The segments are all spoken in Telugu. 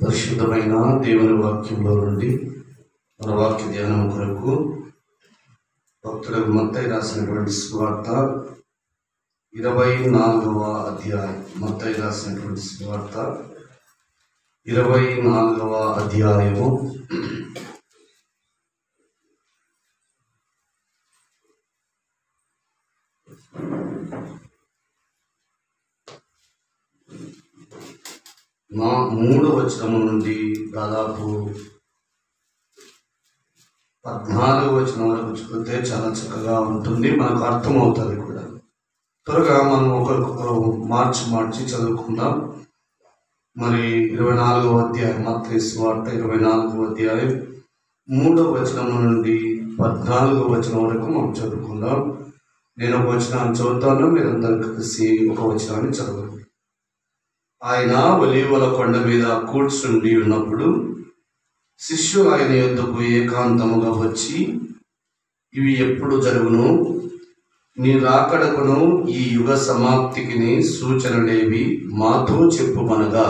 పరిశుద్ధమైన దేవుని వాక్యంలో నుండి మన వాక్య ధ్యానం కొరకు భక్తులకు మత్తయి రాసినటువంటి సువార్త 24వ అధ్యాయం. మత్తయి రాసినటువంటి సువార్త 24వ అధ్యాయము 3వ వచనం నుండి దాదాపు 14వ వచనం వరకు చదివితే చాలా చక్కగా ఉంటుంది, మనకు అర్థమవుతుంది కూడా. త్వరగా మనం ఒకరికొకరు మార్చి చదువుకుందాం. మరి 24వ అధ్యాయం, మత్తయి సువార్త 24వ అధ్యాయం 3వ వచనం నుండి 14వ వచనం వరకు మనం చదువుకుందాం. నేను ఒక వచనాన్ని చదువుతాను, మీరందరూ కలిసి ఒక వచనాన్ని చదవండి. ఆయన ఒలీవల కొండ మీద కూర్చుండి ఉన్నప్పుడు శిష్యులు ఆయన యొద్దకు ఏకాంతముగా వచ్చి, ఇవి ఎప్పుడు జరుగును? నీ రాకడకును ఈ యుగ సమాప్తికి సూచనలేవి మాతో చెప్పుమనగా,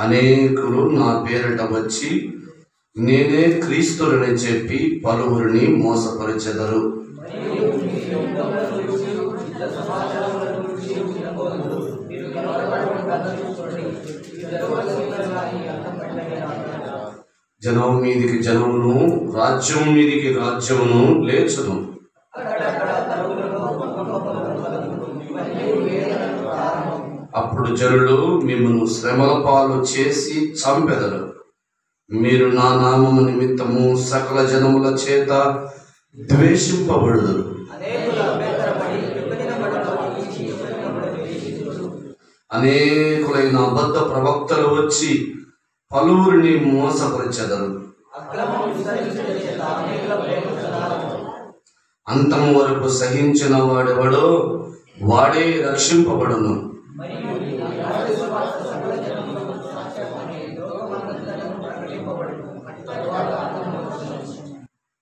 అనేకులు నా పేరట వచ్చి నేనే క్రీస్తులని చెప్పి పలువురిని మోసపరిచెదరు. జనం మీదికి జనమును, రాజ్యం మీదికి రాజ్యమును లేచును. అప్పుడు జనులు మిమ్మల్ని శ్రమల పాలు చేసి చంపెదరు. మీరు నా నామము నిమిత్తము సకల జనముల చేత ద్వేషింపబడుదురు. అనేకులైన అబద్ధ ప్రవక్తలు వచ్చి పలువురిని మోసపరిచెదరు. అంతము వరకు సహించిన వాడెవడో వాడే రక్షింపబడును.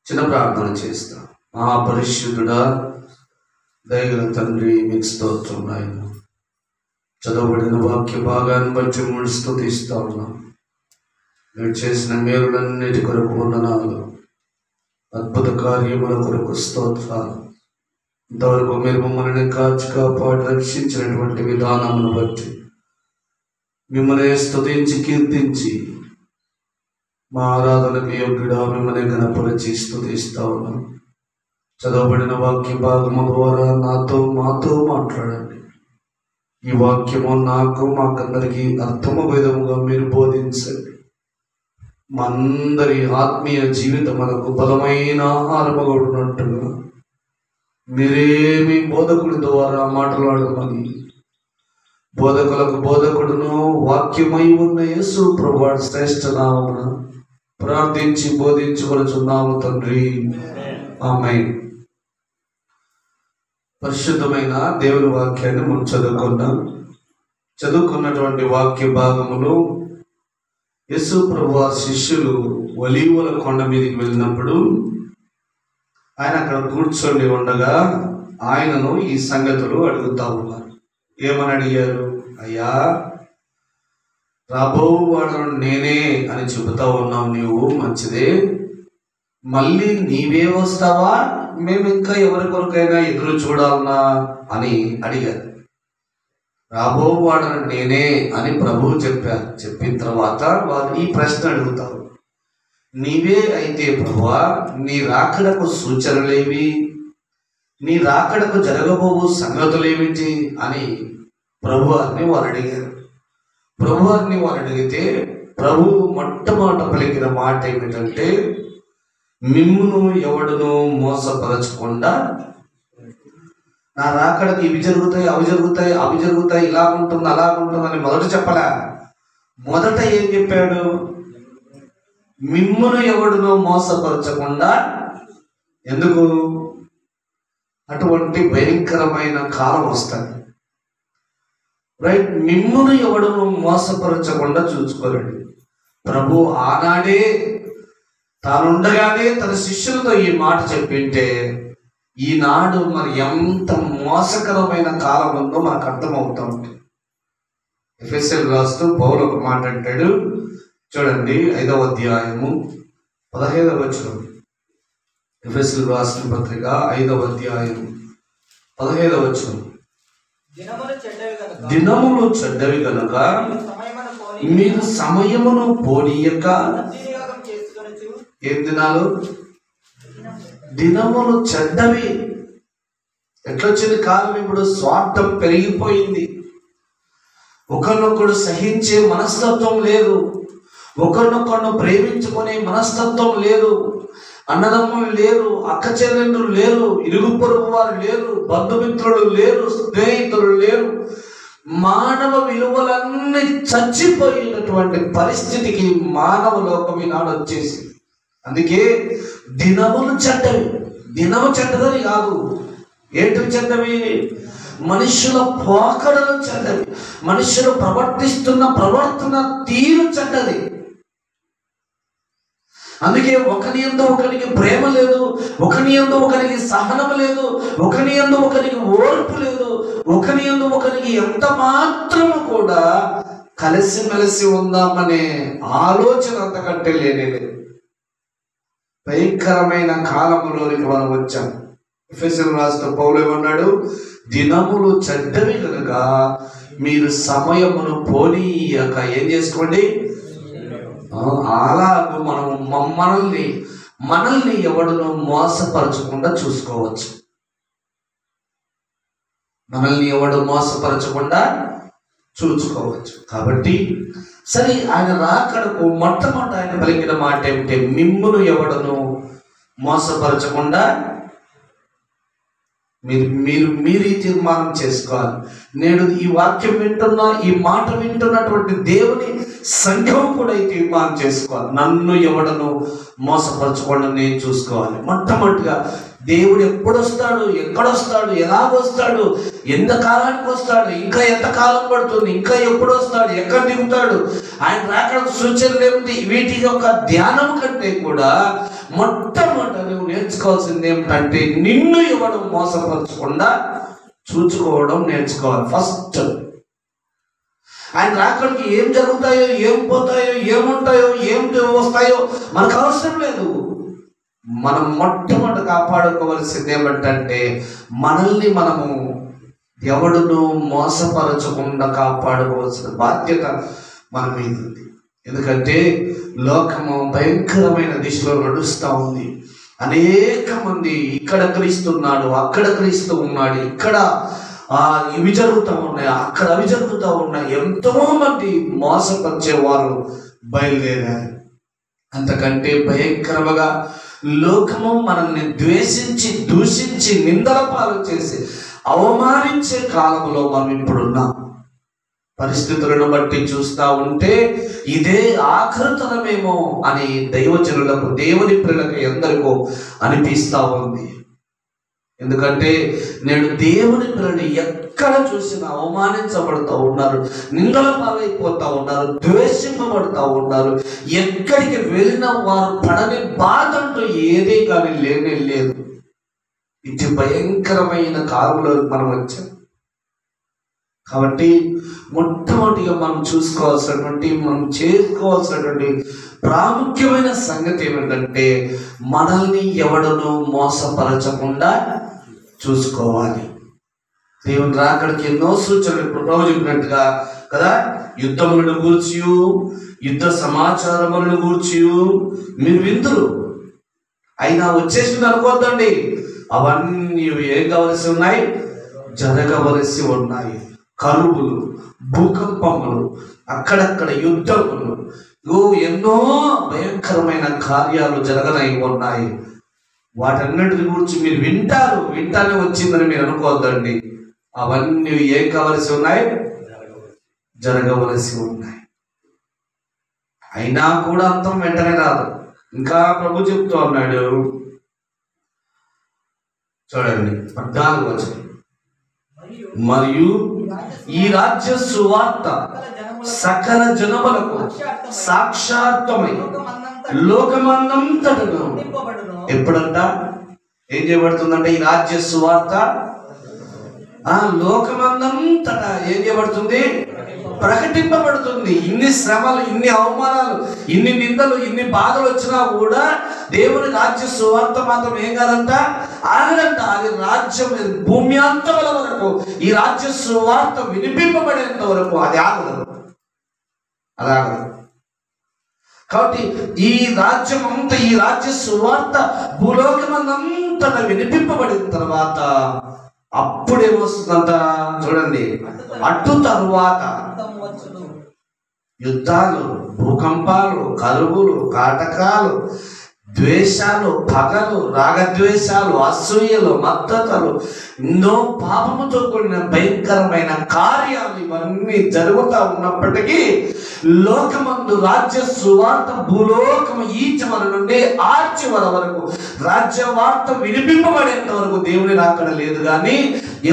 చిన్న ప్రార్థన చేస్తా. మహాపరిశుద్ధుడా, దయగల తండ్రి, మీకు స్తోత్రం నాయన. చదవబడిన వాక్య భాగాన్ని బట్టి మూడు స్తుతిస్తా ఉన్నాం. మీరు చేసిన మేలులన్నిటి కొరకు వందనాలు, అద్భుత కార్యముల కొరకు స్తోత్రాలు. ఇంతవరకు మీరు మమ్మల్ని కాచి కాపాడి రక్షించినటువంటి విధానమును బట్టి మిమ్మల్ని స్తుతించి కీర్తించి మా ఆరాధనకు యోగ్యుడా మిమ్మల్ని గణపరిచి స్తుతిస్తా ఉన్నాం. చదవబడిన వాక్య భాగము ద్వారా మాతో మాట్లాడండి. ఈ వాక్యము నాకు మాకందరికీ అర్థమ విధముగా మీరు బోధించండి. మా అందరి ఆత్మీయ జీవితం మనకు బలమైన ఆహారముగా ఉన్నట్టుగా మీరేమి బోధకుడి ద్వారా మాట్లాడమని బోధకులకు బోధకుడును వాక్యమై ఉన్న యేసు ప్రభువు శ్రేష్ఠ నామమున ప్రార్థించి బోధించుకొనుచున్నాము తండ్రి, ఆమేన్. పరిశుద్ధమైన దేవుని వాక్యాన్ని మనం చదువుకున్నటువంటి వాక్య భాగములు యేసు ప్రభువు శిష్యులు ఒలీవల కొండ మీదకి వెళ్ళినప్పుడు ఆయన అక్కడ కూర్చొని ఉండగా ఆయనను ఈ సంగతులు అడుగుతా ఉన్నారు. ఏమని అడిగారు? అయ్యా, రాబోవాడు నేనే అని చెబుతా ఉన్నావు, నీవు మంచిదే, మళ్ళీ నీవే వస్తావా, మేము ఇంకా ఎవరి కొరకైనా ఎదురు చూడాలన్నా అని అడిగారు. రాబోవాడు నేనే అని ప్రభువు చెప్పారు. చెప్పిన తర్వాత వారు ఈ ప్రశ్న అడుగుతారు, నీవే అయితే ప్రభువా, నీ రాకడకు సూచనలేవి, నీ రాకడకు జరగబోవు సంగతులేమిటి అని ప్రభువారిని వారు అడిగారు. ప్రభువారిని వారు అడిగితే ప్రభువు మొట్టమొదట పలికిన మాట ఏమిటంటే, మిమ్మును ఎవడును మోసపరచకుండా, నా రాకడకు ఇవి జరుగుతాయి, అవి జరుగుతాయి, ఇలా ఉంటుంది అలా ఉంటుంది అని మొదట చెప్పలే. మొదట ఏం చెప్పాడు? మిమ్మును ఎవడును మోసపరచకుండా. ఎందుకు? అటువంటి భయంకరమైన కాలం వస్తుంది, రైట్? మిమ్మును ఎవడును మోసపరచకుండా చూసుకోరండి. ప్రభు ఆనాడే తానుండగానే తన శిష్యులతో ఈ మాట చెప్పింటే ఈనాడు మరి ఎంత మోసకరమైన కాలం ఉందో మనకు అర్థమవుతా ఉంటుంది. ఎఫెసీయులకు రాస్తూ పౌలు ఒక మాట అంటాడు, చూడండి 5వ అధ్యాయము 15వ వచనం. ఎఫెసీయులకు రాసిన పత్రిక 5వ అధ్యాయం 15వ వచనం. దినములు చెడ్డవి గనుక మీరు సమయమును పోనీయక. ఏం దినాలు? దినములు చెడ్డవి. ఎట్లొచ్చింది కాలం? ఇప్పుడు స్వార్థం పెరిగిపోయింది. ఒకరినొకడు సహించే మనస్తత్వం లేదు, ఒకరినొకరిని ప్రేమించుకునే మనస్తత్వం లేదు, అన్నదమ్ములు లేరు, అక్క చెల్లెళ్ళు లేరు, ఇరుగు పొరుగు వారు లేరు, బంధుమిత్రులు లేరు, స్నేహితులు లేరు. మానవ విలువలన్నీ చచ్చిపోయినటువంటి పరిస్థితికి మానవ లోకం ఈనాడు వచ్చేసింది. అందుకే దినములు చెడ్డవి. దినము చెడ్డదని కాదు, ఏంటి చెడ్డవి? మనుషుల పోకడలు చెడ్డవి, మనుషులు ప్రవర్తిస్తున్న ప్రవర్తన తీరు చెడ్డది. అందుకే ఒకని యందు ఒకరికి ప్రేమ లేదు, ఒకని యందు ఒకరికి సహనం లేదు, ఒకని యందు ఒకరికి ఓర్పు లేదు, ఒకని యందు ఒకరికి ఎంత మాత్రము కూడా కలిసిమెలిసి ఉందామనే ఆలోచన అంతకంటే లేనే లేదు. భయంకరమైన కాలంలోనికి మనం వచ్చాం. ఎఫెసీయులకు రాసిన పౌలు ఏమన్నాడు? దినములు చెడ్డవి కనుక మీరు సమయమును పోనీయక. ఏం చేసుకోండి? అలాగూ మనం మనల్ని ఎవడును మోసపరచకుండా చూసుకోవచ్చు. మనల్ని ఎవడు మోసపరచకుండా చూసుకోవచ్చు. కాబట్టి సరే, ఆయన రాకడకు మొట్టమొదటి ఆయన పలికిన మాట ఏమిటి? మిమ్మును ఎవడను మోసపరచకుండా మీరు తీర్మానం చేసుకోవాలి. నేడు ఈ వాక్యం వింటున్నా, ఈ మాట వింటున్నటువంటి దేవుని సంఘం కూడా ఈ తీర్మానం చేసుకోవాలి. నన్ను ఎవడను మోసపరచకుండా నేను చూసుకోవాలి. మొట్టమొదటిగా దేవుడు ఎప్పుడు వస్తాడు, ఎక్కడొస్తాడు, ఎలాగొస్తాడు, ఎంత కాలానికి వస్తాడు, ఇంకా ఎంత కాలం పడుతుంది, ఇంకా ఎప్పుడు వస్తాడు, ఎక్కడ దిగుతాడు, ఆయన రాకడకు సూచనలు ఏమిటి, వీటి యొక్క ధ్యానం కంటే కూడా మొట్టమొదట నువ్వు నేర్చుకోవాల్సింది ఏమిటంటే నిన్ను ఎవడు మోసపరచకుండా చూసుకోవడం నేర్చుకోవాలి. ఫస్ట్ ఆయన రాకడికి ఏం జరుగుతాయో, ఏం పోతాయో, ఏముంటాయో, ఏం వస్తాయో మనకు అవసరం లేదు. మనం మొట్టమొదటి కాపాడుకోవాల్సింది ఏమిటంటే మనల్ని మనము ఎవడును మోసపరచకుండా కాపాడుకోవాల్సిన బాధ్యత మన మీద ఉంది. ఎందుకంటే లోకము భయంకరమైన దిశలో నడుస్తూ ఉంది. అనేక మంది ఇక్కడ క్రీస్తున్నాడు, అక్కడ క్రీస్తు ఉన్నాడు, ఇక్కడ ఇవి జరుగుతూ ఉన్నాయి, అక్కడ అవి జరుగుతూ ఉన్నాయి. ఎంతో మంది మోసపరిచే వారు బయలుదేరారు. అంతకంటే భయంకరంగా లోకము మనల్ని ద్వేషించి, దూషించి, నిందల పాలు చేసి అవమానించే కాలంలో మనం ఇప్పుడున్నాం. పరిస్థితులను బట్టి చూస్తూ ఉంటే ఇదే ఆఖరితనమేమో అని దైవజనులకు, దేవుని పిల్లలకు ఎందరికో అనిపిస్తూ ఉంది. ఎందుకంటే నేను దేవుని పిల్లని ఎక్కడ చూసినా అవమానించబడుతూ ఉన్నారు, నిందల పాలైపోతూ ఉన్నారు, ద్వేషింపబడుతూ ఉన్నారు. ఎక్కడికి వెళ్ళిన వారు పడని బాధ అంటూ ఏదే కానీ లేనే లేదు. ఇది భయంకరమైన కాలంలో మనం వచ్చాం. కాబట్టి మొట్టమొదటిగా మనం చూసుకోవాల్సినటువంటి, మనం చేసుకోవాల్సినటువంటి ప్రాముఖ్యమైన సంగతి ఏమిటంటే మనల్ని ఎవడను మోసపరచకుండా చూసుకోవాలి. దేవుని రాకడికి ఎన్నో సూచనలు ఇప్పుడు ప్రభు చెప్పినట్టుగా కదా, యుద్ధములను గూర్చి, యుద్ధ సమాచారములను గూర్చి మీరు విందురు. అయినా వచ్చేసింది అనుకోద్దండి, అవన్నీ ఏం కావలసి ఉన్నాయి? జరగవలసి ఉన్నాయి. కరువులు, భూకంపములు, అక్కడక్కడ యుద్ధములు, ఎన్నో భయంకరమైన కార్యాలు జరగనై ఉన్నాయి. వాటన్నిటి గురించి మీరు వింటానే వచ్చిందని మీరు అనుకోవద్దండి. అవన్నీ ఏం కావలసి ఉన్నాయి? జరగవలసి ఉన్నాయి. అయినా కూడా అంతం వెంటనే రాదు. ఇంకా ప్రభు చెప్తూ ఉన్నాడు, చూడండి 14వ వచనం. మరియు ఈ రాజ్య సువార్త సకల జనములకు సాక్షాత్మై లోకమందంతటను ఎప్పుడంట? ఏం చేయబడుతుందంటే ఈ రాజ్య సువార్త లోకమందంతటా ఏం చేయబడుతుంది? ప్రకటింపబడుతుంది. ఇన్ని శ్రమలు, ఇన్ని అవమానాలు, ఇన్ని నిందలు, ఇన్ని బాధలు వచ్చినా కూడా దేవుని రాజ్య సువార్త మాత్రం ఏం కాదంట, ఆగదంట. అది రాజ్యం భూమి అంతముల వరకు ఈ రాజ్య సువార్త వినిపింపబడేంత వరకు అది ఆగదు, అది ఆగదు. కాబట్టి ఈ రాజ్యం అంతా, ఈ రాజ్య సువార్త భూలోకమంతా వినిపింపబడిన తర్వాత అప్పుడేమొస్తుందంట చూడండి, అటు తరువాత యుద్ధాలు, భూకంపాలు, కరువులు, కాటకాలు, ద్వేషాలు, పగలు, రాగద్వేషాలు, అసూయలు, మద్దతులు, ఎన్నో పాపముతో కూడిన భయంకరమైన కార్యాలు ఇవన్నీ జరుగుతూ ఉన్నప్పటికీ లోకమందు రాజ్య సువార్త భూలోకము ఈ చివర నుండి ఆ చివర వరకు రాజ్య వార్త వినిపింపబడేంత వరకు దేవుని రాకడ లేదు. కానీ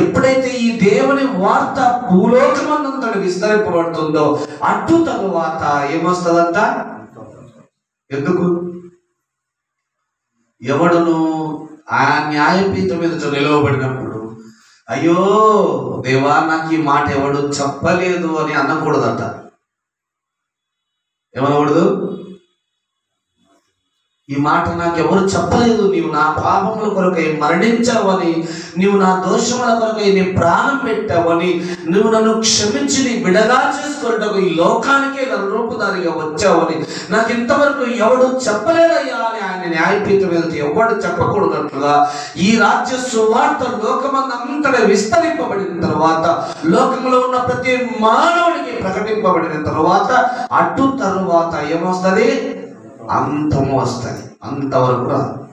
ఎప్పుడైతే ఈ దేవుని వార్త భూలోకమందంతా విస్తరింపబడుతుందో అటు తరువాత ఏమొస్తుందంట? ఎందుకు? ఎవడును ఆ న్యాయపీఠం మీద నిలవబడినప్పుడు అయ్యో దేవా నాకు ఈ మాట ఎవడు చెప్పలేదు అని అనకూడదట. ఏమనకూడదు? ఈ మాట నాకు ఎవరు చెప్పలేదు, నీవు నా పాపముల కొరకై మరణించావని, నీవు నా దోషముల కొరకై నీ ప్రాణం పెట్టావని, నువ్వు నన్ను క్షమించి నీ బిడగా చేసుకున్నట్టు ఈ లోకానికే నన్ను రూపుదారిగా వచ్చావని నాకు ఇంతవరకు ఎవడు చెప్పలేదయ్యా అని ఆయన న్యాయపీఠం మీద ఎవడు చెప్పకూడదట్లుగా ఈ రాజ్య సువార్త లోకమందంతటా విస్తరింపబడిన తర్వాత, లోకంలో ఉన్న ప్రతి మానవుడికి ప్రకటింపబడిన తర్వాత అటు తరువాత ఏమొస్తుంది? అంతము వస్తుంది.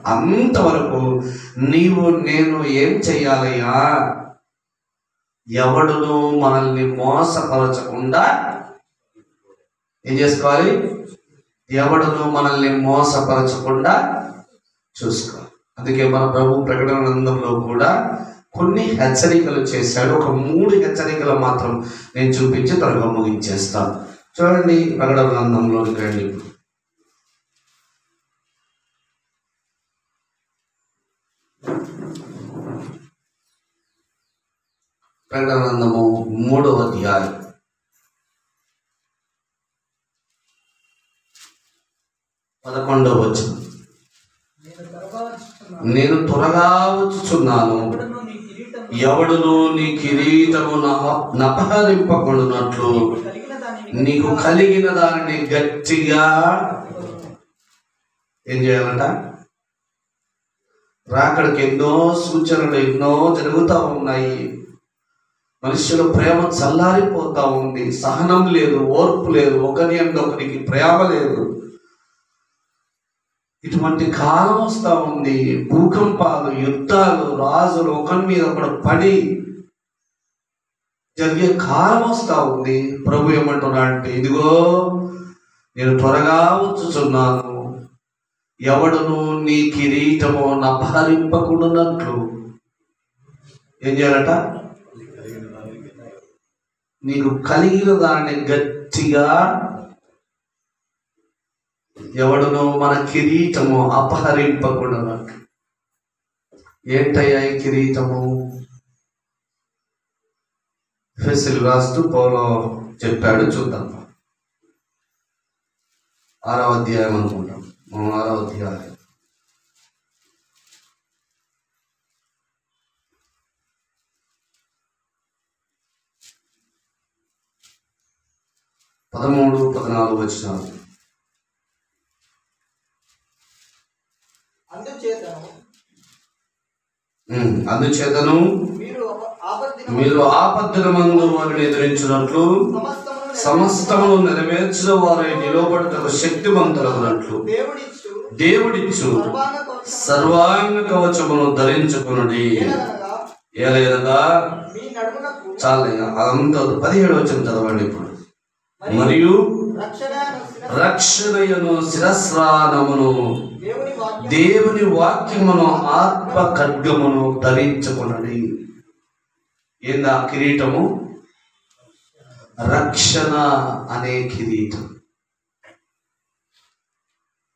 అంతవరకు నీవు నేను ఏం చెయ్యాలయ్యా? ఎవడును మనల్ని మోసపరచకుండా ఏం చేసుకోవాలి? ఎవడును మనల్ని మోసపరచకుండా చూసుకోవాలి. అందుకే మన ప్రభు ప్రకటన గ్రంథంలో కూడా కొన్ని హెచ్చరికలు చేశాడు. ఒక 3 హెచ్చరికలు మాత్రం నేను చూపించి త్వరగా ముగించేస్తాను. చూడండి, ప్రకటన గ్రంథంలోకి రండి. ప్రకటన గ్రంథము 3వ అధ్యాయం 11వ వచనం. నేను త్వరగా వచ్చుచున్నాను, ఎవడును నీ కిరీటము నపహరింపకుండునట్లు నీకు కలిగిన దానిని గట్టిగా ఏం చేయాలంట? రాకడికి ఎన్నో సూచనలు ఎన్నో జరుగుతూ ఉన్నాయి. మనుషుల ప్రేమ చల్లారిపోతా ఉంది, సహనం లేదు, ఓర్పు లేదు, ఒకరి ఒకరికి ప్రేమ లేదు. ఇటువంటి కాలం వస్తూ ఉంది. భూకంపాలు, యుద్ధాలు, రాజులు ఒకరి మీద ఒకడు పడి జరిగే కాలం వస్తూ ఉంది. ప్రభు ఏమంటున్నాడంటే, ఇదిగో నేను త్వరగా వచ్చుచున్నాను, ఎవడును నీ కిరీటము నపహరింపకుండునట్లు ఏం చేయాలట? నీకు కలిగిన దాన్ని గట్టిగా, ఎవడును మన కిరీటము అపహరింపకుండునట్లు. ఏంటయ్యా ఈ కిరీటము? ఎఫెసీయులకు రాస్తూ పౌలు చెప్పాడు, చూద్దాం. 6వ అధ్యాయం అనుకుంటాం. 6వ అధ్యాయం 13, 14 వచనాలు. అందుచేతను మీరు ఆపత్తులమందు వారిని ఎదిరించినట్లు సమస్తమును నెరవేర్చిన వారై నిలబడుటకు శక్తివంతులగునట్లు దేవుడిచ్చు సర్వాంగ కవచమును ధరించుకునుడి. ఏలైనగా చాలే అదంతా 17 వచనం చదవండి ఇప్పుడు. మరియు రక్షణయను శిరస్రానమును దేవుని వాక్యమును ఆత్మ ఖడ్గమును ధరించుకున్నది. ఏందా కిరీటము? రక్షణ అనే కిరీటం.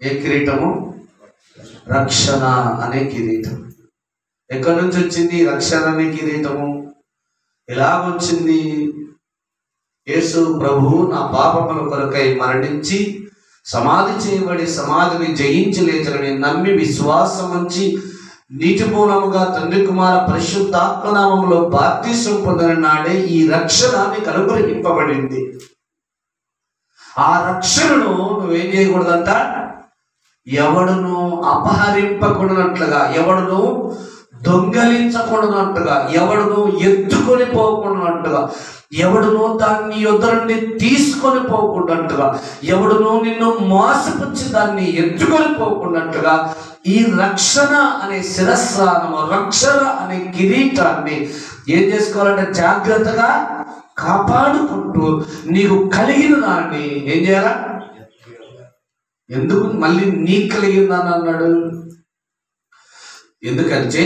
ఏ కిరీటము? రక్షణ అనే కిరీటం. ఎక్కడి నుంచి వచ్చింది రక్షణ అనే కిరీటము? ఎలాగొచ్చింది? యేసు ప్రభువు నా పాపముల కొరకై మరణించి సమాధి చేయబడి సమాధిని జయించి లేచని నమ్మి విశ్వాసం ఉంచి నీటి మూలముగా తండ్రి కుమార పరిశుద్ధాత్మనామములో బాప్తిసం పొందిన నాడే ఈ రక్షణ మీకు అనుగ్రహింపబడింది. ఆ రక్షణను నువ్వేం చేయకూడదంట? ఎవడును అపహరింపకూడనట్లుగా, ఎవడును దొంగలించకూడనట్టుగా, ఎవడును ఎత్తుకొని పోకూడనట్టుగా, ఎవడును దాన్ని యొద్ద నుండి తీసుకొని పోకుండాట్టుగా, ఎవడును నిన్ను మోసపుచ్చి దాన్ని ఎత్తుకొని పోకుండాట్టుగా ఈ రక్షణ అనే శిరస్సానము, రక్షణ అనే కిరీటాన్ని ఏం చేసుకోవాలంటే జాగ్రత్తగా కాపాడుకుంటూ నీకు కలిగిన దాన్ని ఏం చేయాలా? ఎందుకు మళ్ళీ నీకు కలిగిందని అన్నాడు? ఎందుకంటే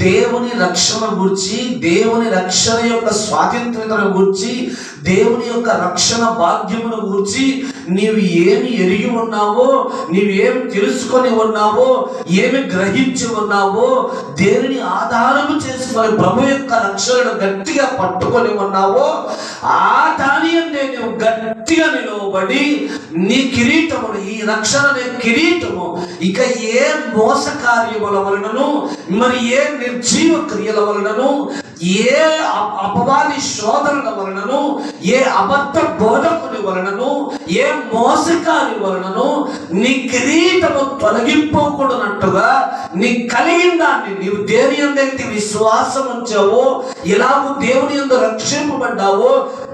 దేవుని రక్షణ గురించి, దేవుని రక్షణ యొక్క స్వాతంత్రతను గురించి, దేవుని యొక్క రక్షణ భాగ్యమును గురించి నీవు ఏమి ఎరిగి ఉన్నావో, నీవేమి తెలుసుకొని ఉన్నావో, ఏమి గ్రహించి ఉన్నావో, దేనిని ఆధారము చేసుకొని ప్రభు యొక్క రక్షణను గట్టిగా పట్టుకొని ఉన్నావో ఆ దాని అందే నువ్వు గట్టిగా నిలవబడి నీ కిరీటమును, ఈ రక్షణ అనే కిరీటము ఇక ఏ మోస కార్యముల వలనను, మరి ఏ నిర్జీవ క్రియల వలనను, ఏ అపవాది శోధనల వలనను, ఏ అబద్ధ బోధకుని వలనను, ఏ మోసకారి వలనను నీ కిరీటము తొలగిపోకూడనట్టుగా నీ కలిగిన దాన్ని నీవు దేని అందైతే విశ్వాసం ఉంచావో, ఇలాగూ దేవుని యందు రక్షింపబడ్డావో,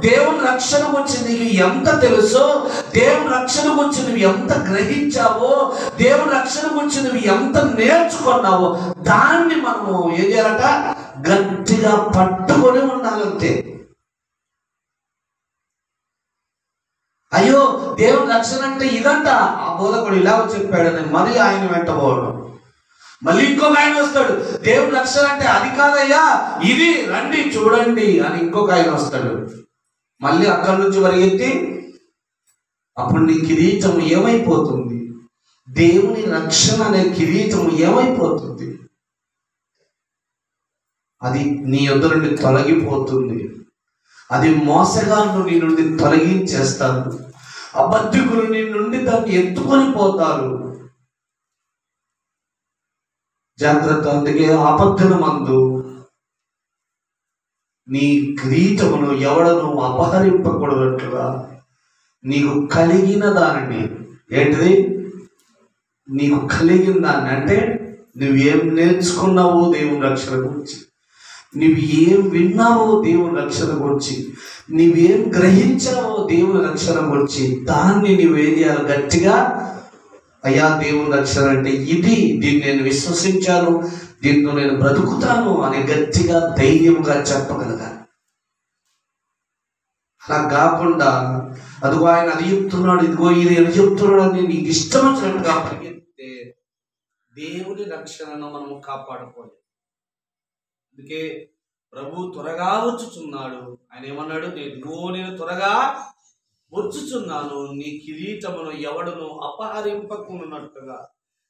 దేవుని రక్షణ గురించి నీకు ఎంత తెలుసో, దేవుని రక్షణ గురించి నువ్వు ఎంత గ్రహించావో, దేవుని రక్షణ గురించి నువ్వు ఎంత నేర్చుకున్నావో దాన్ని మనము ఏం చేయాలట? గట్టిగా పట్టుకొని ఉండాలంతే. అయ్యో దేవుని రక్షణ అంటే ఇదంట, ఆ బోధకుడు ఇలా చెప్పాడని మరి ఆయన వెంటబోవడం. మళ్ళీ ఇంకొక ఆయన వస్తాడు, దేవుని రక్షణ అంటే అది కాదయ్యా, ఇది రండి చూడండి అని ఇంకొక ఆయన వస్తాడు. మళ్ళీ అక్కడి నుంచి పరిగెత్తి అప్పుడు నీ కిరీటం ఏమైపోతుంది? దేవుని రక్షణ అనే కిరీటం ఏమైపోతుంది? అది నీ యొద్ద నుండి తొలగిపోతుంది. అది మోసగాళ్ళు నీ నుండి తొలగించేస్తారు, అబద్ధికులు నీ నుండి దాన్ని ఎత్తుకొని పోతారు. జాగ్రత్త. అందుకే ఆపత్తుల మందు నీ కిరీటమును ఎవడను అపహరింపకూడనట్లుగా నీకు కలిగిన దానిని, ఏంటిది? నీకు కలిగిన దాన్ని అంటే నువ్వేం నేర్చుకున్నావో దేవుని రక్షణ గురించి, నువ్వు ఏం విన్నావో దేవుని రక్షణ గురించి, నువ్వేం గ్రహించావో దేవుని రక్షణ గురించి, దాన్ని నువ్వేం చేయాలి? గట్టిగా, అయ్యా దేవుని రక్షణ అంటే ఇది, దీన్ని నేను విశ్వసించాను, దీంతో నేను బ్రతుకుతాను అని గట్టిగా ధైర్యంగా చెప్పగలగాలి. అలా కాకుండా అదిగో ఆయన అది చెప్తున్నాడు, ఇదిగో ఇది అని చెప్తున్నాడు అని నీకు ఇష్టం వచ్చినట్టుగా పరిగెత్తితే దేవుని రక్షణను మనము కాపాడుకోవాలి. అందుకే ప్రభు త్వరగా వచ్చుచున్నాడు. ఆయన ఏమన్నాడు? నేను త్వరగా వచ్చుచున్నాను, నీ కిరీటమును ఎవడును అపహరింపకున్నట్టుగా,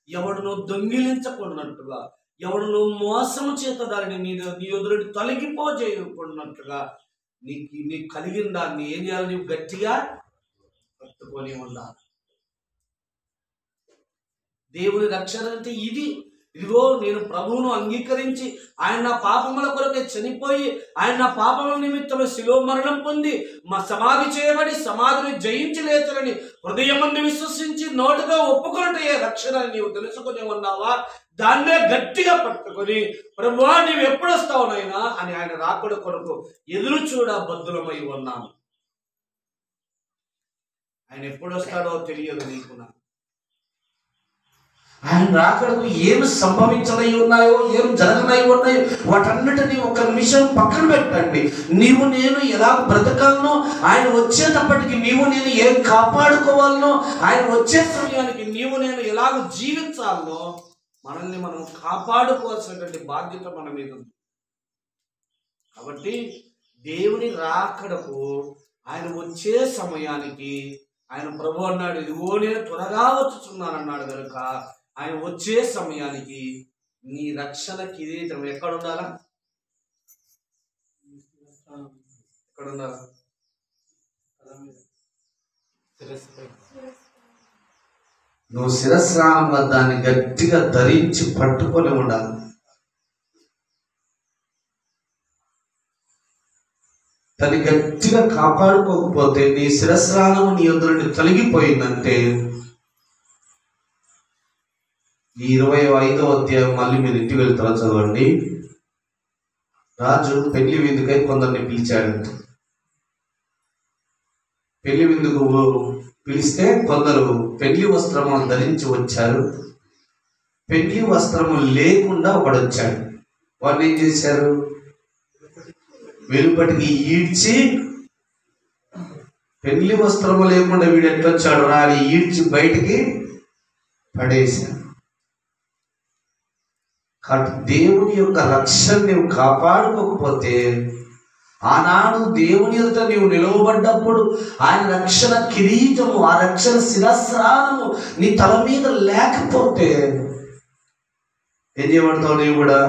ఎవడును దొంగిలించకున్నట్టుగా, ఎవడును మోసము చేత దానిని నీ ఎదురుని తొలగిపోజేయకున్నట్టుగా నీకు కలిగిన దాన్ని ఏం చేయాలి? నీవు గట్టిగా పట్టుకొని ఉండాలి. దేవుని రక్షణ అంటే ఇది. ఇదిగో నేను ప్రభువును అంగీకరించి ఆయన నా పాపముల కొరకే చనిపోయి, ఆయన నా పాపముల నిమిత్తము శిలువ మరణం పొంది మా సమాధి చేయబడి సమాధిని జయించి లేచరని హృదయమందు విశ్వసించి నోటితో ఒప్పుకొనటయే రక్షణ నీవు తెలుసుకుని ఉన్నావా? దాన్నే గట్టిగా పట్టుకొని ప్రభువా నీవు ఎప్పుడు వస్తావు నాయనా అని ఆయన రాకడ కొరకు ఎదురు చూడ బద్దులమై ఉన్నాను. ఆయన ఎప్పుడు వస్తాడో తెలియదు నీకు నాకు. ఆయన రాకడకు ఏమి సంభవించనై ఉన్నాయో, ఏం జరగనై ఉన్నాయో వాటన్నిటినీ ఒక నిమిషం పక్కన పెట్టండి. నీవు నేను ఎలా బ్రతకాలనో, ఆయన వచ్చేటప్పటికి నీవు నేను ఏం కాపాడుకోవాలనో, ఆయన వచ్చే సమయానికి నీవు నేను ఎలాగ జీవించాలనో మనల్ని మనం కాపాడుకోవాల్సినటువంటి బాధ్యత మన మీద ఉంది. కాబట్టి దేవుని రాకడకు ఆయన వచ్చే సమయానికి ఆయన ప్రభు అన్నాడు, ఇదిగో నేను త్వరగా వచ్చుచున్నాను అన్నాడు కనుక ఆయన వచ్చే సమయానికి నీ రక్షణ కిరీటం ఎక్కడ ఉండాలా? ఎక్కడ ఉండాలా? నువ్వు శిరస్నానంగా దాన్ని గట్టిగా ధరించి పట్టుకొని ఉండాలి. దాన్ని గట్టిగా కాపాడుకోకపోతే నీ శిరస్నానం నీ యొద్ద నుండి తొలగిపోయిందంటే, ఈ 25వ అధ్యాయం మళ్ళీ మీరు ఇంటికి వెళ్తారో చదవండి. రాజు పెళ్లి విందుకై కొందరిని పిలిచాడంట. పెళ్లి విందుకు పిలిస్తే కొందరు పెళ్లి వస్త్రము ధరించి వచ్చారు. పెళ్లి వస్త్రము లేకుండా ఒకడు వచ్చాడు. వాడిని ఏం చేశారు? వెలుపటికి ఈడ్చి, పెళ్లి వస్త్రము లేకుండా వీడు ఎట్లొచ్చాడు రా అని ఈడ్చి బయటికి పడేశాడు. కాబట్టి దేవుని యొక్క రక్షణ నీవు కాపాడుకోకపోతే, ఆనాడు దేవుని ఎదుట నీవు నిలవబడ్డప్పుడు ఆయన రక్షణ కిరీటము, ఆ రక్షణ శిరస్నానము నీ తల మీద లేకపోతే ఏం చేయబడతావు? నీవు కూడా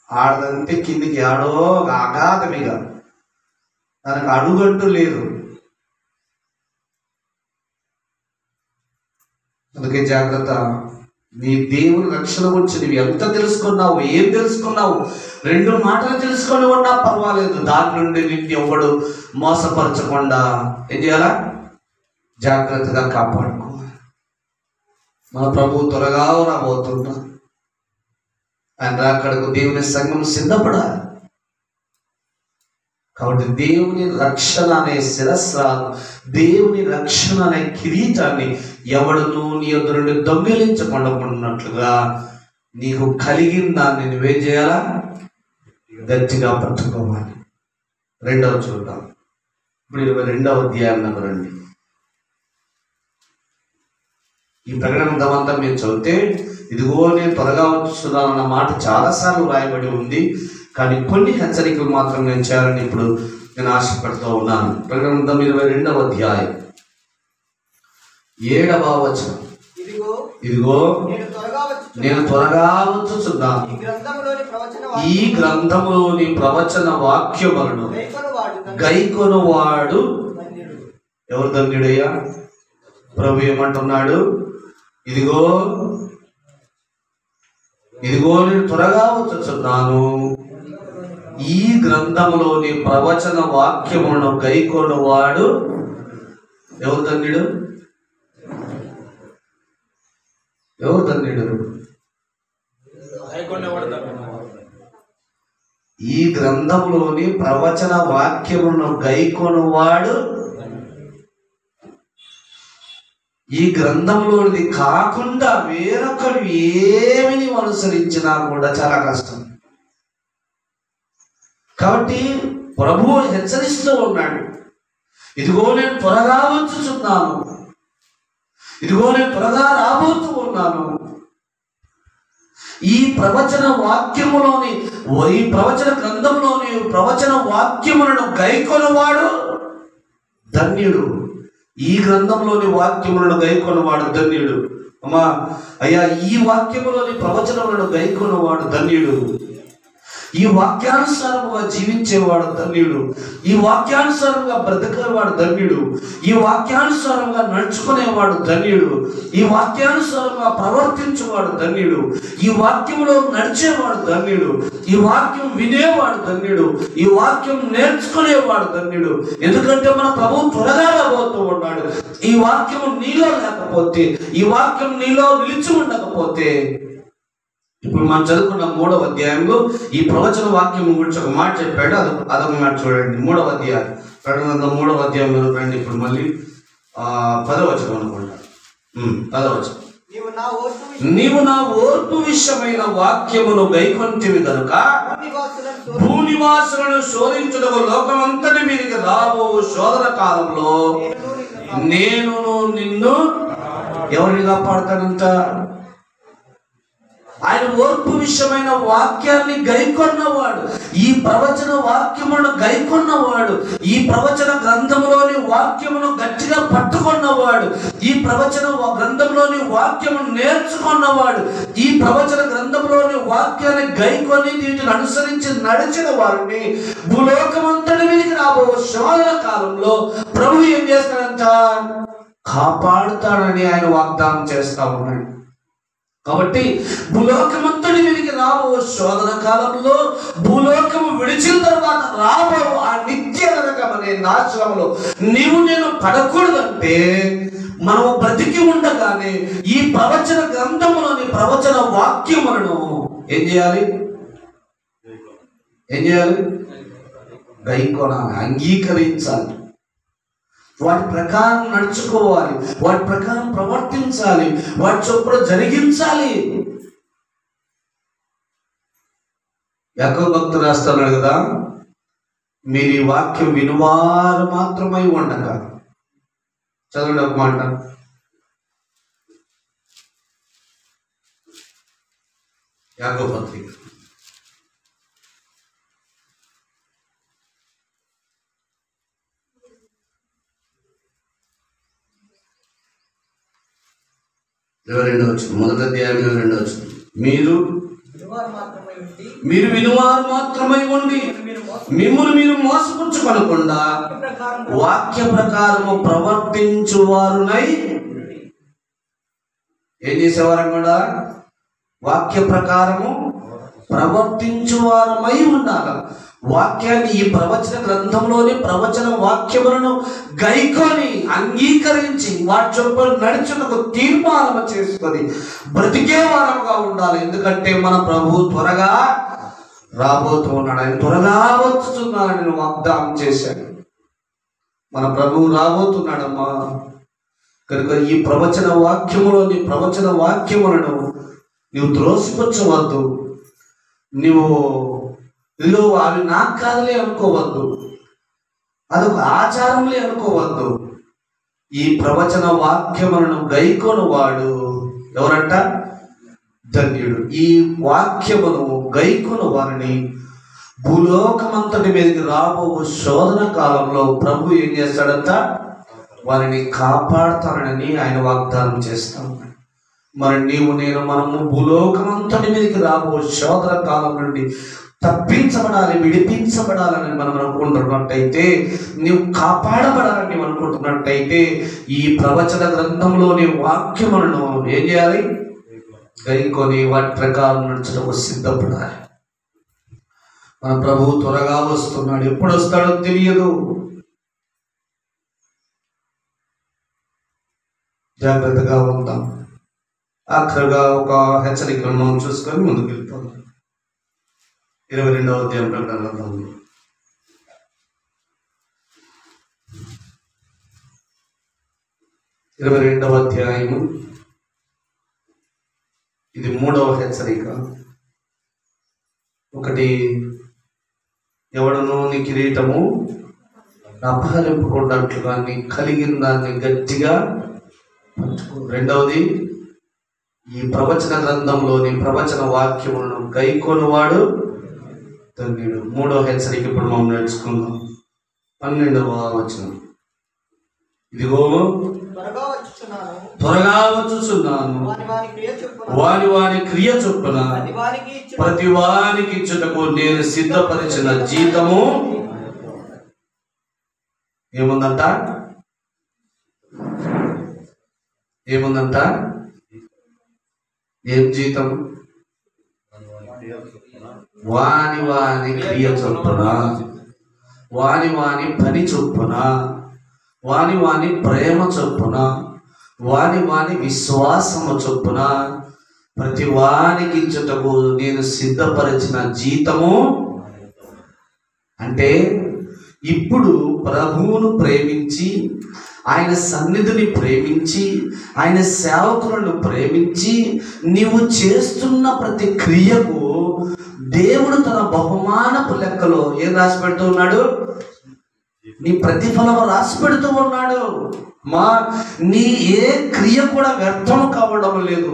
ఆడదంటే కిందికి ఆడో అగాధమిగా, దానికి అడుగంటూ లేదు. అందుకే జాగ్రత్త. నీ దేవుని రక్షణ గురించి నువ్వు ఎంత తెలుసుకున్నావు, ఏం తెలుసుకున్నావు? 2 మాటలు తెలుసుకొని ఉన్నా పర్వాలేదు. దాని నుండి నిన్ను ఎవడు మోసపరచకుండా ఏం చేయాలా? జాగ్రత్తగా కాపాడుకోవాలి. మన ప్రభువు త్వరగా రాబోతున్నా. ఆయన రాకడకు దేవుని సంఘం సిద్ధపడాలి. కాబట్టి దేవుని రక్షణ అనే శిరస్రాలు, దేవుని రక్షణ అనే కిరీటాన్ని ఎవడును నీ యొద్ద నుండి దొంగిలించకుండా ఉన్నట్లుగా నీకు కలిగిన దాన్ని నువ్వేం చేయాలా? గట్టిగా పట్టుకోవాలి. 2వ చూద్దాం. ఇప్పుడు 22వ అధ్యాయం రండి. ఈ ప్రకటన గ్రంథమంతా మీరు చదివితే, ఇదిగో నేను త్వరగా వచ్చున్నానన్న మాట చాలాసార్లు రాయబడి ఉంది. కానీ కొన్ని హెచ్చరికలు మాత్రం నేను చేయాలని ఇప్పుడు నేను ఆశపడుతూ ఉన్నాను. ప్రకటన గ్రంథం 22వ అధ్యాయం 7వ వచనం. ఇదిగో నేను త్వరగా వచ్చుచున్నాను. ఈ గ్రంథములోని ప్రవచన వాక్యములను గైకొనువాడు ఎవరు ధన్యుడయ్యా? ప్రభు ఏమంటున్నాడు? ఇదిగో నేను త్వరగా వచ్చుచున్నాను. ఈ గ్రంథములోని ప్రవచన వాక్యములను గైకొనువాడు ఎవరు ధన్యుడు? ఎవరు ధన్యుడు? ఈ గ్రంథంలోని ప్రవచన వాక్యములను గైకొనువాడు. ఈ గ్రంథంలోనిది కాకుండా వేరొకరు ఏమిని అనుసరించినా కూడా చాలా కష్టం. కాబట్టి ప్రభువు హెచ్చరిస్తూ ఉన్నాడు. ఇదిగో నేను త్వరగా వచ్చుచున్నాను. ఇదిగో నేను త్వరగా రాబోతూ ఉన్నాను. ఈ ప్రవచన వాక్యములోని, ఈ ప్రవచన గ్రంథంలోని ప్రవచన వాక్యములను గైకొనువాడు ధన్యుడు. ఈ గ్రంథంలోని వాక్యములను గైకొనువాడు ధన్యుడు. అమ్మా అయ్యా, ఈ వాక్యములోని ప్రవచనములను గైకొనువాడు ధన్యుడు. ఈ వాక్యానుసారముగా జీవించేవాడు ధన్యుడు. ఈ వాక్యానుసారంగా బ్రతికేవాడు ధన్యుడు. ఈ వాక్యానుసారంగా నడుచుకునేవాడు ధన్యుడు. ఈ వాక్యానుసారంగా ప్రవర్తించేవాడు ధన్యుడు. ఈ వాక్యంలో నడిచేవాడు ధన్యుడు. ఈ వాక్యం వినేవాడు ధన్యుడు. ఈ వాక్యం నేర్చుకునేవాడు ధన్యుడు. ఎందుకంటే మన ప్రభువు త్వరగా రాబోతూ ఉన్నాడు. ఈ వాక్యం నీలో లేకపోతే, ఈ వాక్యం నీలో నిలిచి ఉండకపోతే, ఇప్పుడు మనం చదువుకున్న 3వ అధ్యాయంలో ఈ ప్రవచన వాక్యం గురించి ఒక మాట చెప్పాడు. అదొక మాట చూడండి. 3వ అధ్యాయం, 3వ అధ్యాయం రండి. ఇప్పుడు మళ్ళీ 10వ వచనం అనుకుంటా. 10వ వచనం. నీవు నా ఓర్పు విషయమైన వాక్యమును గైకొంటివి గనుక భూనివాసులను శోధించుటకు లోకమంతటి మీదకి రాబో శోధన కాలంలో నేను నిన్ను ఎవరిని కాపాడుతానంట? ఆయన ఓర్పు విషయమైన వాక్యాన్ని గైకొన్నవాడు, ఈ ప్రవచన వాక్యమును గైకొన్నవాడు, ఈ ప్రవచన గ్రంథంలోని వాక్యమును గట్టిగా పట్టుకున్నవాడు, ఈ ప్రవచన గ్రంథంలోని వాక్యమును నేర్చుకున్నవాడు, ఈ ప్రవచన గ్రంథంలోని వాక్యాన్ని గైకొని వీటిని అనుసరించి నడిచిన వారిని భూలోకమంతటి మీదకి రాబో శోధన కాలంలో ప్రభు ఏం చేస్తాడంట? కాపాడుతాడని ఆయన వాగ్దానం చేస్తా ఉన్నాడు. కాబట్టి భూలోకమంతటి మీదకి రాబో శోధన కాలంలో, భూలోకము విడిచిన తర్వాత రాబో ఆ నిత్య నరకమనే నాశనంలో నీవు నేను పడకూడదంటే మనం బ్రతికి ఉండగానే ఈ ప్రవచన గ్రంథములోని ప్రవచన వాక్యములను ఏం చేయాలి? గైకొనాలి, అంగీకరించాలి, వాటి ప్రకారం నడుచుకోవాలి, వాటి ప్రకారం ప్రవర్తించాలి, వాటి చొప్పున జరిగించాలి. యాకోబు భక్తుడు రాస్తున్నాడు కదా, మీరు ఈ వాక్యం వినువారు మాత్రమై ఉండగా. చదవండి ఒక మాట. యాకోబు పత్రిక 22వ వచనం, మొదటి అధ్యాయం 22వ వచనం. మీరు వినువారు మాత్రమై ఉండి మిమ్మును మీరు మోసపుచ్చుకొనకుండా వాక్య ప్రకారము ప్రవర్తించువారునై. ఏం చేసేవారు కూడా? వాక్య ప్రకారము ప్రవర్తించువారమై ఉండాలి. వాక్యాన్ని, ఈ ప్రవచన గ్రంథంలోని ప్రవచన వాక్యములను గైకొని అంగీకరించి వాటి చొప్పున నడుచుటకు తీర్మానం చేసుకొని బ్రతికే వారముగా ఉండాలి. ఎందుకంటే మన ప్రభు త్వరగా రాబోతూ ఉన్నాడు. ఆయన త్వరగా వచ్చుతున్నాడని నేను వాగ్దానం చేశాను. మన ప్రభువు రాబోతున్నాడమ్మా. కనుక ఈ ప్రవచన వాక్యములోని ప్రవచన వాక్యములను నీవు త్రోసిపుచ్చవద్దు. నీవు ఇదిగో అవి నాకు కాదులే అనుకోవద్దు, అదొక ఆచారంలే అనుకోవద్దు. ఈ ప్రవచన వాక్యములను గైకొను వాడు ఎవరంట? ధన్యుడు. ఈ వాక్యమును గైకొను వారిని భూలోకమంతటి మీదకి రాబో శోధన కాలంలో ప్రభు ఏం చేస్తాడంట? వారిని కాపాడుతానని ఆయన వాగ్దానం చేస్తాం. మరి నీవు నేను మనము భూలోకమంతటి మీదకి రాబో శోధన కాలం నుండి తప్పించబడాలి, విడిపించబడాలని మనం అనుకుంటున్నట్టయితే, నీవు కాపాడబడాలని అనుకుంటున్నట్టయితే ఈ ప్రవచన గ్రంథంలోని వాక్యములను ఏం చేయాలి? గైకొని వాటి ప్రకారం నడుచడానికి సిద్ధపడాలి. మన ప్రభువు త్వరగా వస్తున్నాడు. ఎప్పుడు వస్తాడో తెలియదు. జాగ్రత్తగా ఉంటాం. ఆఖరుగా ఒక హెచ్చరికలను మనం చూసుకొని ముందుకు వెళ్ళిపోతాం. 22వ అధ్యాయం ప్రకటన గ్రంథం 22వ అధ్యాయము, ఇది 3వ హెచ్చరిక. ఒకటి, ఎవడను నీ కిరీటము అపహరింపుకున్నట్లుగా నీ కలిగిన దాన్ని గట్టిగా పట్టుకో. రెండవది, ఈ ప్రవచన గ్రంథంలోని ప్రవచన వాక్యములను గైకొనువాడు ధన్యుడు. 3వ హెచ్చరిక ఇప్పుడు మనం నేర్చుకుందాం. 12వ వచనం. ఇదిగో త్వరగా వచ్చుచున్నాను, వాని క్రియ చొప్పున ప్రతి వానికి ఇచ్చుటకు నేను సిద్ధపరిచిన జీతము ఏముందంట? ఏం జీతం? వాని క్రియ చొప్పున, వాని పని చొప్పున, వాని ప్రేమ చొప్పున, వాని విశ్వాసము చొప్పున ప్రతి వానికి ఇచ్చుటకు నేను సిద్ధపరిచిన జీతము. అంటే ఇప్పుడు ప్రభువును ప్రేమించి, ఆయన సన్నిధిని ప్రేమించి, ఆయన సేవకులను ప్రేమించి నీవు చేస్తున్న ప్రతి క్రియకు దేవుడు తన బహుమానపు లెక్కలో ఏం రాసి పెడుతూ ఉన్నాడు? నీ ప్రతిఫలం రాసి పెడుతూ ఉన్నాడు. మా నీ ఏ క్రియ కూడా వ్యర్థము కావడం లేదు.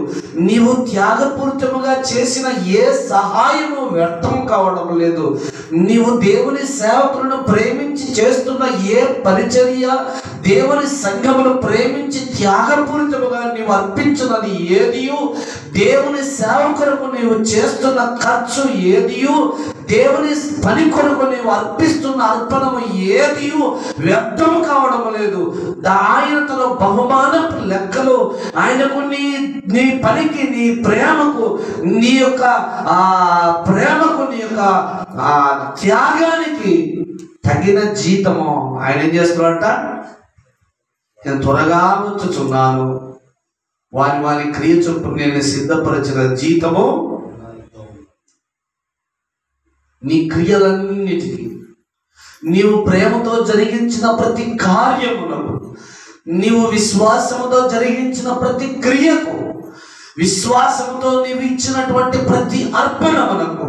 నీవు త్యాగపూరితముగా చేసిన ఏ సహాయము వ్యర్థం కావడం లేదు. నీవు దేవుని సేవకులను ప్రేమించి చేస్తున్న ఏ పరిచర్య, దేవుని సంఘమును ప్రేమించి త్యాగపూరితముగా నీవు అర్పించున్నది ఏదియు, దేవుని సేవ కొరకు నీవు చేస్తున్న ఖర్చు ఏదియు, దేవుని పని కొరకు నీవు అర్పిస్తున్న అర్పణము ఏదియు వ్యర్థము కావడం లేదు. ఆయన తన బహుమానపు లెక్కలు ఆయనకు నీ పనికి, నీ ప్రేమకు, నీ యొక్క ప్రేమకు, నీ యొక్క త్యాగానికి తగిన జీతము ఆయన ఏం చేస్తున్నాడంట? నేను త్వరగా వచ్చుచున్నాను, వారి క్రియ చొప్పున నేను సిద్ధపరిచిన జీతము. నీ క్రియలన్నిటికీ, నీవు ప్రేమతో జరిగించిన ప్రతి కార్యములకు, నీవు విశ్వాసముతో జరిగించిన ప్రతి క్రియకు, విశ్వాసముతో నీవు ఇచ్చినటువంటి ప్రతి అర్పణములకు,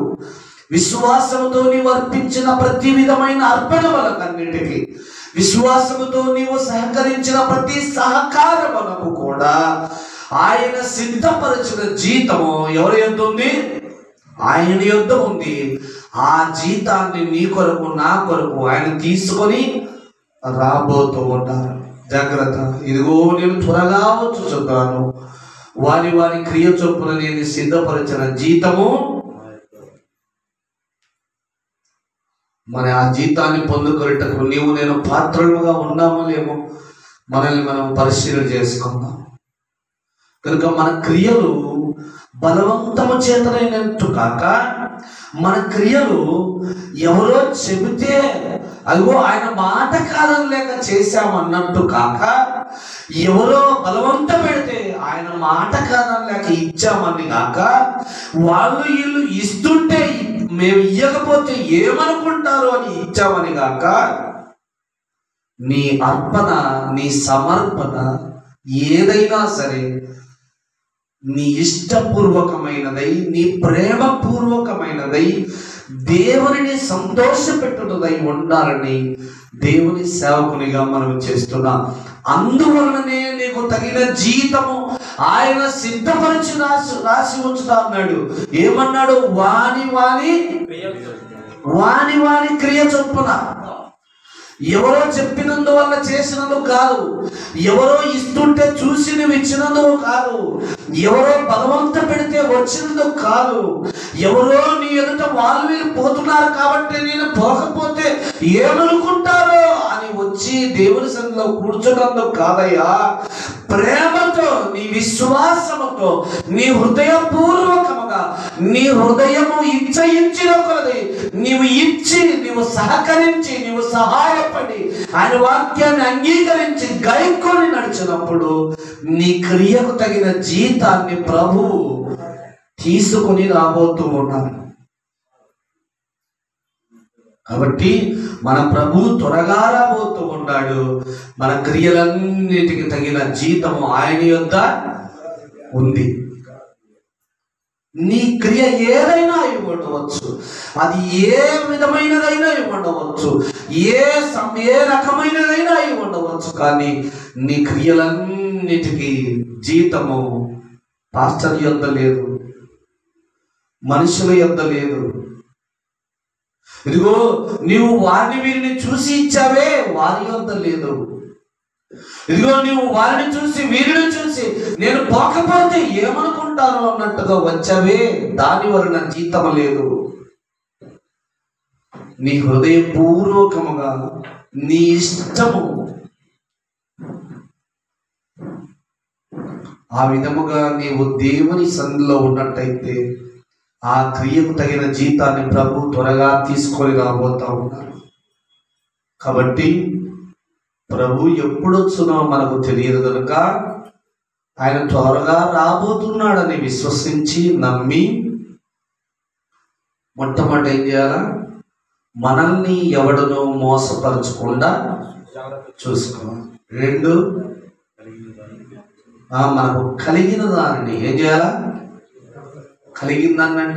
విశ్వాసముతో నీవు అర్పించిన ప్రతి విధమైన అర్పణములకన్నిటికీ, విశ్వాసముతో నీవు సహకరించిన ప్రతి సహకారములకు కూడా ఆయన సిద్ధపరిచిన జీతము ఎవరి యొద్ద ఉంది? ఆయన యొద్ద ఉంది. ఆ జీతాన్ని నీ కొరకు, నా కొరకు ఆయన తీసుకొని రాబోతూ ఉంటారు. జాగ్రత్త, ఇదిగో నేను త్వరగా వచ్చుచున్నాను, వారి క్రియ చొప్పున నేను సిద్ధపరిచిన జీతము. మరి ఆ జీతాన్ని పొందుకొనేటప్పుడు నీవు నేను పాత్రలుగా ఉన్నామో లేమో మనల్ని మనం పరిశీలన చేసుకుందాం. కనుక మన క్రియలు బలవంతము చేతనైనట్టు కాక, మన క్రియలు ఎవరో చెబితే అదిగో ఆయన మాట కాలం లేక చేశామన్నట్టు కాక, ఎవరో బలవంత పెడితే ఆయన మాట కాలం లేక ఇచ్చామని కాక, వాళ్ళు వీళ్ళు ఇస్తుంటే మేము ఇయ్యకపోతే ఏమనుకుంటారో అని ఇచ్చామని కాక, నీ అర్పణ, నీ సమర్పణ ఏదైనా సరే నీ ఇష్టపూర్వకమైనదై, నీ ప్రేమపూర్వకమైనదై, దేవుని సంతోషపెట్టునదై ఉండాలని దేవుని సేవకునిగా మనం చేస్తున్నాం. అందువలననే నీకు తగిన జీతము ఆయన సిద్ధపరిచి రాసి ఉంచుతా అన్నాడు. ఏమన్నాడు? వాని క్రియ చొప్పున. ఎవరో చెప్పినందువల్ల చేసినందుకు కాదు, ఎవరో ఇస్తుంటే చూసి నువ్వు ఇచ్చినందుకు కాదు, ఎవరో బలవంత పెడితే వచ్చినందుకు కాదు, ఎవరో నీ ఎదుట వాళ్ళు వీళ్ళు పోతున్నారు కాబట్టి నేను పోకపోతే ఏమనుకుంటారో అని వచ్చి దేవుని సన్నిధిలో కూర్చున్నందుకు కాదయ్యా. ప్రేమతో, నీ విశ్వాసముతో, నీ హృదయపూర్వకముగా, నీ హృదయము ఇచ్చయించిన కొలది నీవు ఇచ్చి, నీవు సహకరించి, నీవు సహాయపడి ఆయన వాక్యాన్ని అంగీకరించి గైకొని నడిచినప్పుడు నీ క్రియకు తగిన జీతాన్ని ప్రభువు తీసుకొని రాబోతూ ఉన్నారు. కాబట్టి మన ప్రభువు త్వరగా రాబోతూ ఉన్నాడు. మన క్రియలన్నిటికి తగిన జీతము ఆయన యొద్ద ఉంది. నీ క్రియ ఏదైనా ఇవ్వవచ్చు, అది ఏ విధమైనదైనా ఇవ్వవచ్చు, ఏ రకమైనదైనా ఇవ్వవచ్చు, కానీ నీ క్రియలన్నిటికీ జీతము పాస్టర్ యొద్ద లేదు, మనుషుల యొద్ద లేదు. ఇదిగో నీవు వారిని వీరిని చూసి ఇచ్చావే, వారి యొద్ద లేదు. ఇదిగో నీవు వారిని చూసి వీరిని చూసి నేను పోకపోతే ఏమనుకుంటారో అన్నట్టుగా వచ్చావే, దాని వలన జీతం లేదు. నీ హృదయపూర్వకముగా, నీ ఇష్టము ఆ విధముగా నీవు దేవుని సన్నిధిలో ఉన్నట్టయితే ఆ క్రియకు తగిన జీతాన్ని ప్రభు త్వరగా తీసుకొని రాబోతా ఉన్నారు. కాబట్టి ప్రభు ఎప్పుడొచ్చునో మనకు తెలియదు కనుక ఆయన త్వరగా రాబోతున్నాడని విశ్వసించి నమ్మి మొట్టమొదటి ఏం చేయాలా? మనల్ని ఎవడనో మోసపరచకుండా చూసుకోవాలి. 2, మనకు కలిగిన దానిని ఏం చేయాలా? కలిగిన దాన్ని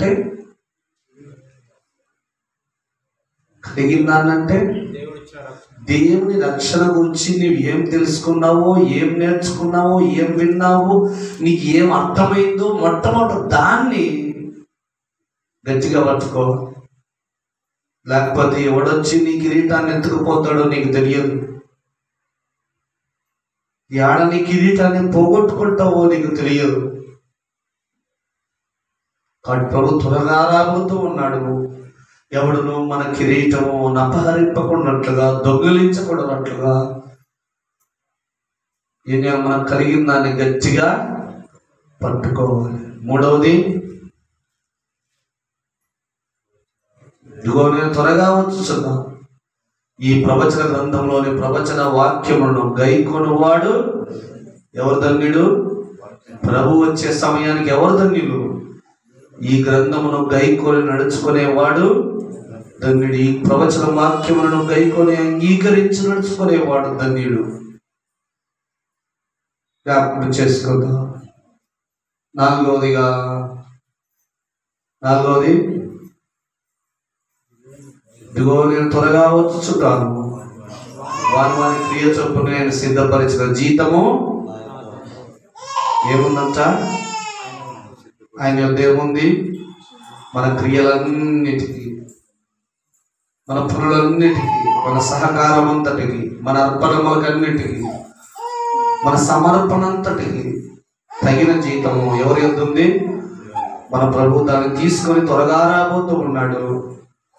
దేవుని రక్షణ గురించి నీవు ఏం తెలుసుకున్నావో, ఏం నేర్చుకున్నావో, ఏం విన్నావో, నీకు ఏం అర్థమైందో మొట్టమొదటి దాన్ని గట్టిగా పట్టుకో. లేకపోతే ఎవడొచ్చి నీ కిరీటాన్ని ఎత్తుకుపోతాడో నీకు తెలియదు. యాడ నీ కిరీటాన్ని పోగొట్టుకుంటావో నీకు తెలియదు. కాబట్టి ప్రభు త్వరగా రాబోతూ ఉన్నాడు. ఎవడును మన కిరీటము అపహరింపకున్నట్లుగా, దొంగిలించకూడనట్లుగా మనకు కలిగిన దాన్ని గట్టిగా పట్టుకోవాలి. మూడవది, ఇదిగో నేను త్వరగా వచ్చుచున్నా. ఈ ప్రవచన గ్రంథంలోని ప్రవచన వాక్యములను గైకొనువాడు ఎవరు ధన్యుడు? ప్రభు వచ్చే సమయానికి ఎవరు ధన్యులు? ఈ గ్రంథమును గైకొని నడుచుకునేవాడు ధన్యుడు. ఈ ప్రవచన వాక్యములను గైకొని అంగీకరించి నడుచుకునేవాడు ధన్యుడు. జ్ఞాపకం చేసుకుందాం. నాలుగవది ఇదిగో నేను త్వరగా వచ్చుచున్నాను. వారి క్రియ చొప్పున నేను సిద్ధపరిచిన జీతము ఏముందంట? ఆయన యొద్ద ఏముంది? మన క్రియలన్నిటికీ, మన పనులన్నిటికీ, మన సహకారం అంతటికి, మన అర్పణములకన్నిటికీ, మన సమర్పణ అంతటికి తగిన జీతము ఎవరి యొద్ద ఉంది? మన ప్రభు దాన్ని తీసుకొని త్వరగా రాబోతూ ఉన్నాడు.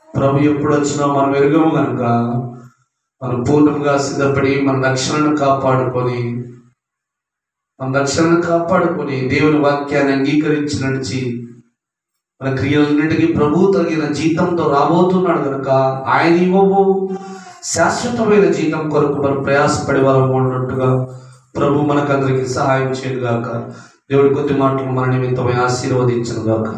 ప్రభు ఎప్పుడు వచ్చినా మనం ఎరుగము కనుక మనం పూర్ణంగా సిద్ధపడి మన రక్షణను కాపాడుకొని దేవుని వాక్యాన్ని అంగీకరించి నడిచి మన క్రియలన్నిటికీ ప్రభు తగిన జీతంతో రాబోతున్నాడు కనుక ఆయన ఇవ్వబో శాశ్వతమైన జీతం కొరకు మనం ప్రయాసపడి వారం ఉన్నట్టుగా ప్రభు మనకందరికీ సహాయం చేయగాక. దేవుడి కొద్ది మాటలు మన నిమిత్తమై ఆశీర్వదించును గాక.